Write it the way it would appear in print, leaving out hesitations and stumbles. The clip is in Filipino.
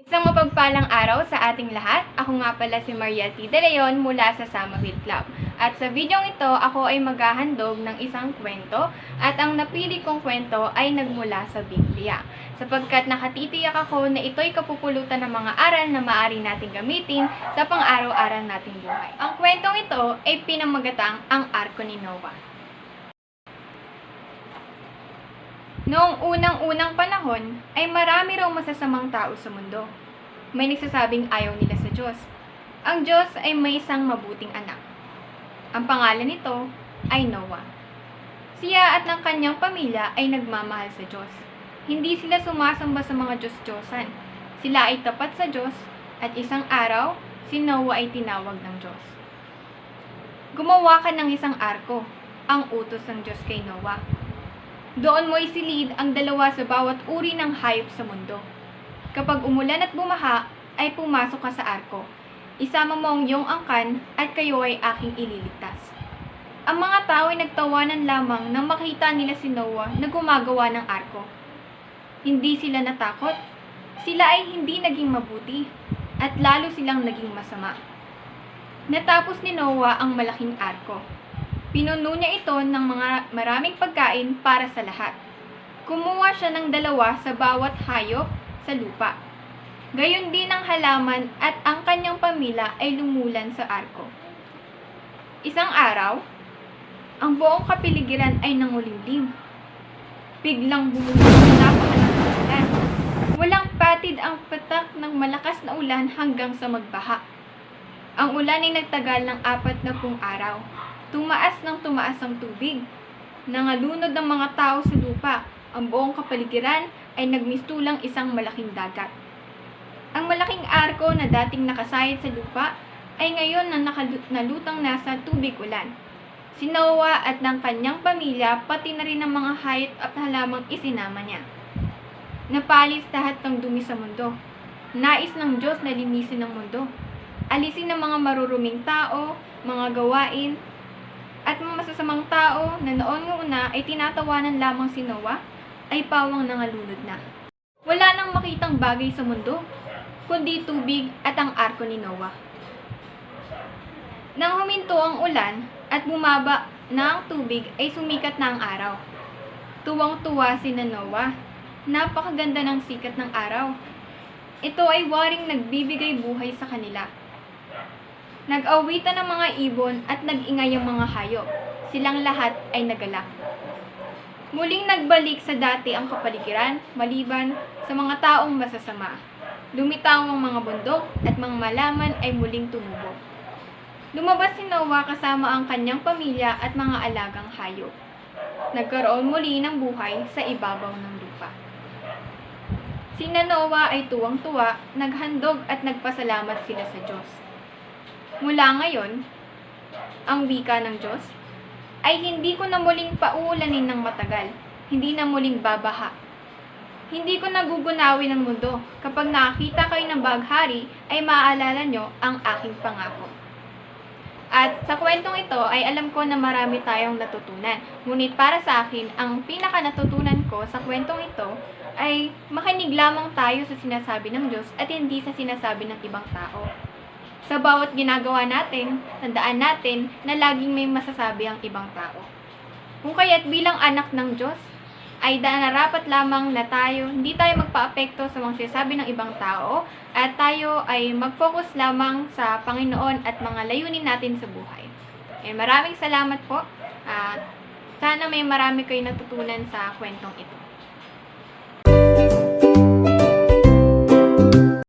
Isang mapagpalang araw sa ating lahat. Ako nga pala si Mariel T. De Leon mula sa Samaville Club. At sa videong ito, ako ay maghahandog ng isang kwento at ang napili kong kwento ay nagmula sa Biblia. Sapagkat nakatitiyak ako na ito'y kapupulutan ng mga aral na maaari nating gamitin sa pang-araw-araw nating buhay. Ang kwentong ito ay pinamagatang ang Arko ni Noah. Noong unang-unang panahon ay marami raw masasamang tao sa mundo. May nagsasabing ayaw nila sa Diyos. Ang Diyos ay may isang mabuting anak. Ang pangalan nito ay Noah. Siya at ng kanyang pamilya ay nagmamahal sa Diyos. Hindi sila sumasamba sa mga Diyos-Diyosan. Sila ay tapat sa Diyos at isang araw, si Noah ay tinawag ng Diyos. Gumawa ka ng isang arko, ang utos ng Diyos kay Noah. Doon mo isilid ang dalawa sa bawat uri ng hayop sa mundo. Kapag umulan at bumaha, ay pumasok ka sa arko. Isama mo ang iyong angkan at kayo ay aking ililigtas. Ang mga tao ay nagtawanan lamang nang makita nila si Noah na gumagawa ng arko. Hindi sila natakot. Sila ay hindi naging mabuti at lalo silang naging masama. Natapos ni Noah ang malaking arko. Pinuno niya ito ng mga maraming pagkain para sa lahat. Kumuha siya ng dalawa sa bawat hayop sa lupa. Gayon din ang halaman at ang kanyang pamilya ay lumulan sa arko. Isang araw, ang buong kapiligiran ay nangulimlim. Biglang bumulong ang napakalakas na ulan. Walang patid ang patak ng malakas na ulan hanggang sa magbaha. Ang ulan ay nagtagal ng 40 araw. Tumaas ng tumaas ang tubig. Nangalunod ng mga tao sa lupa. Ang buong kapaligiran ay nagmistulang isang malaking dagat. Ang malaking arko na dating nakasayad sa lupa ay ngayon na nalutang na sa tubig ulan. Si Noah at ng kanyang pamilya pati na rin ang mga hayop at halamang isinama niya. Napalis lahat ng dumi sa mundo. Nais ng Diyos na linisin ang mundo. Alisin ng mga maruruming tao, mga gawain, at mga masasamang tao na noon una ay tinatawanan lamang si Noah ay pawang nangalunod na. Wala nang makitang bagay sa mundo, kundi tubig at ang arko ni Noah. Nang huminto ang ulan at bumaba na ang tubig ay sumikat na ang araw. Tuwang-tuwa si Noah. Napakaganda ng sikat ng araw. Ito ay waring nagbibigay buhay sa kanila. Nag-awitan ng mga ibon at nag-ingay ang mga hayop. Silang lahat ay nagalak. Muling nagbalik sa dati ang kapaligiran, maliban sa mga taong masasama. Lumitaw ang mga bundok at mga malaman ay muling tumubo. Lumabas si Noah kasama ang kanyang pamilya at mga alagang hayop. Nagkaroon muli ng buhay sa ibabaw ng lupa. Si Noah ay tuwang-tuwa, naghandog at nagpasalamat sila sa Diyos. Mula ngayon, ang wika ng Diyos ay hindi ko na muling pauulanin ng matagal, hindi na muling babaha. Hindi ko nagugunawin ang mundo. Kapag nakakita kayo ng baghari, ay maaalala nyo ang aking pangako. At sa kwentong ito ay alam ko na marami tayong natutunan. Ngunit para sa akin, ang pinaka natutunan ko sa kwentong ito ay makinig lamang tayo sa sinasabi ng Diyos at hindi sa sinasabi ng ibang tao. Sa bawat ginagawa natin, tandaan natin na laging may masasabi ang ibang tao. Kung kaya't bilang anak ng Diyos, ay nararapat lamang na hindi tayo magpa-apekto sa mga sinasabi ng ibang tao at tayo ay mag-focus lamang sa Panginoon at mga layunin natin sa buhay. Maraming salamat po at sana may marami kayo natutunan sa kwentong ito.